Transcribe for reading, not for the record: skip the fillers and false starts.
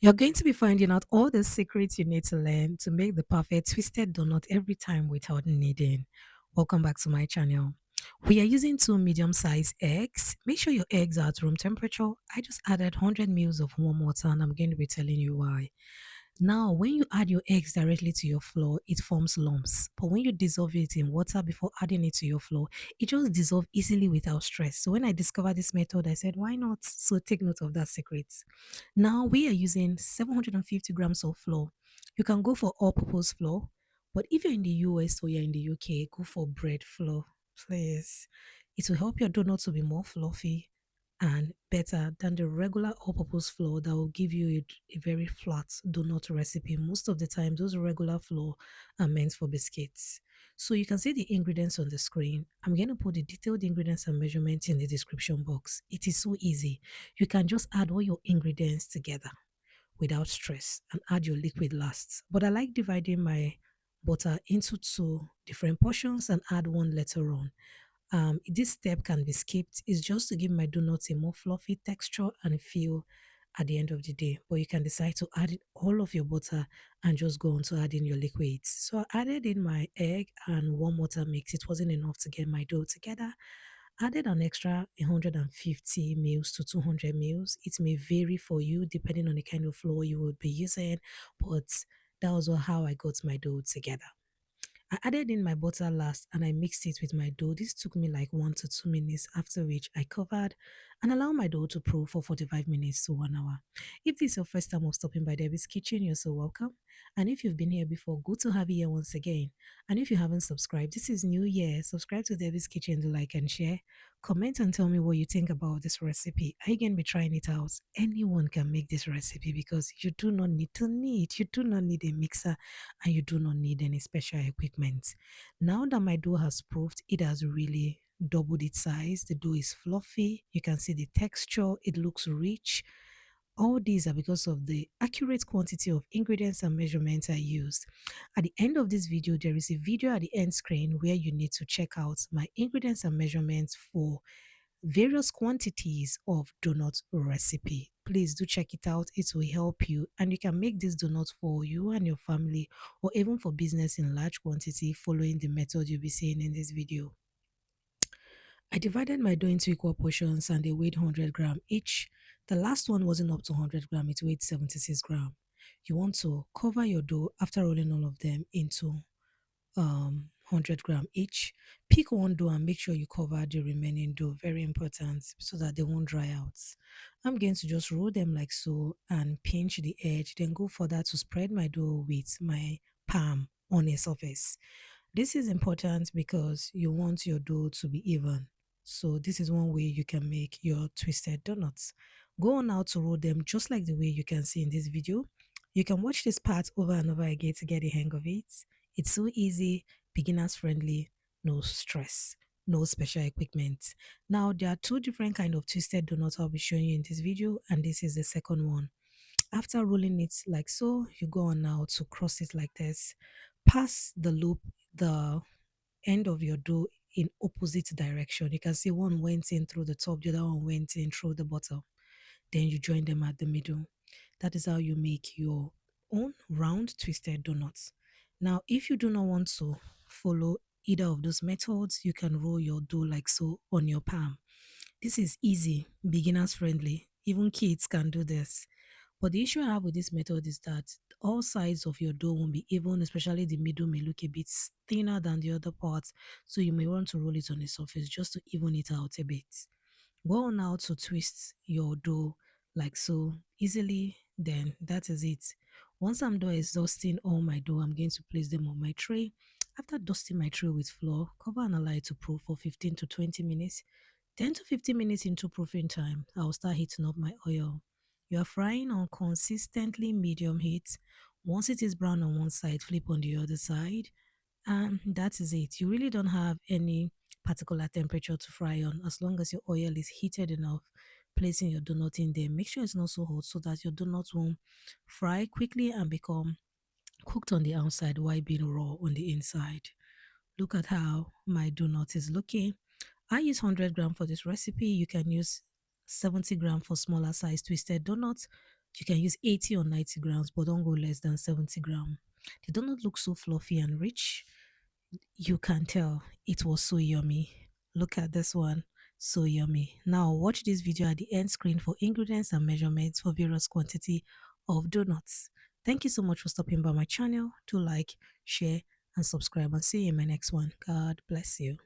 You're going to be finding out all the secrets you need to learn to make the perfect twisted donut every time without kneading. Welcome back to my channel. We are using two medium-sized eggs. Make sure your eggs are at room temperature. I just added 100 ml of warm water and I'm going to be telling you why. Now, when you add your eggs directly to your flour, it forms lumps. But when you dissolve it in water before adding it to your flour, it just dissolves easily without stress. So when I discovered this method, I said, why not? So take note of that secret. Now we are using 750 grams of flour. You can go for all-purpose flour, but if you're in the US or you're in the UK, go for bread flour, please. It will help your donut to be more fluffy and better than the regular all-purpose flour that will give you a very flat donut recipe. Most of the time, those regular flour are meant for biscuits. So you can see the ingredients on the screen. I'm going to put the detailed ingredients and measurements in the description box. It is so easy. You can just add all your ingredients together without stress and add your liquid last. But I like dividing my butter into two different portions and add one later on. This step can be skipped. It's just to give my donuts a more fluffy texture and feel at the end of the day. But you can decide to add all of your butter and just go on to add in your liquids. So I added in my egg and warm water mix. It wasn't enough to get my dough together. Added an extra 150 mils to 200 mils. It may vary for you depending on the kind of flour you would be using, but that was how I got my dough together. I added in my butter last and I mixed it with my dough. This took me like 1 to 2 minutes, after which I covered and allowed my dough to proof for 45 minutes to 1 hour. If this is your first time of stopping by Debbie's Kitchen, you're so welcome. And if you've been here before, good to have you here once again. And if you haven't subscribed, this is New Year. Subscribe to Debbie's Kitchen, do like and share. Comment and tell me what you think about this recipe. Are you going to be trying it out? Anyone can make this recipe because you do not need to knead. You do not need a mixer and you do not need any special equipment. Now that my dough has proofed, it has really doubled its size. The dough is fluffy. You can see the texture. It looks rich. All these are because of the accurate quantity of ingredients and measurements I used. At the end of this video, there is a video at the end screen where you need to check out my ingredients and measurements for various quantities of donut recipe. Please do check it out. It will help you and you can make this donut for you and your family or even for business in large quantity following the method you'll be seeing in this video. I divided my dough into equal portions and they weighed 100 gram each. The last one wasn't up to 100 gram, it weighed 76 gram. You want to cover your dough after rolling all of them into 100 gram each. Pick one dough and make sure you cover the remaining dough. Very important so that they won't dry out. I'm going to just roll them like so and pinch the edge, then go further to spread my dough with my palm on a surface. This is important because you want your dough to be even. So this is one way you can make your twisted donuts. Go on now to roll them just like the way you can see in this video. You can watch this part over and over again to get the hang of it. It's so easy, beginners friendly, no stress, no special equipment. Now there are two different kind of twisted donuts I'll be showing you in this video and this is the second one. After rolling it like so, you go on now to cross it like this. Pass the loop, the end of your dough in opposite direction. You can see one went in through the top, the other one went in through the bottom. Then you join them at the middle. That is how you make your own round twisted donuts. Now, if you do not want to follow either of those methods, you can roll your dough like so on your palm. This is easy, beginners friendly. Even kids can do this. But the issue I have with this method is that all sides of your dough won't be even, especially the middle may look a bit thinner than the other parts. So you may want to roll it on the surface just to even it out a bit. Go on now to twist your dough like so easily, then that is it. Once I'm done exhausting all my dough, I'm going to place them on my tray. After dusting my tray with flour, cover and allow it to proof for 15 to 20 minutes. 10 to 15 minutes into proofing time, I'll start heating up my oil. You are frying on consistently medium heat. Once it is brown on one side, flip on the other side. And that is it. You really don't have any particular temperature to fry on as long as your oil is heated enough. Placing your donut in there, make sure it's not so hot so that your donut won't fry quickly and become cooked on the outside while being raw on the inside. Look at how my donut is looking. I use 100 gram for this recipe. You can use 70 gram for smaller size twisted donuts. You can use 80 or 90 grams, but don't go less than 70 grams. They do not look so fluffy and rich. You can tell it was so yummy. Look at this one, so yummy. Now watch this video at the end screen for ingredients and measurements for various quantity of donuts. Thank you so much for stopping by my channel. Do like, share and subscribe, and see you in my next one. God bless you.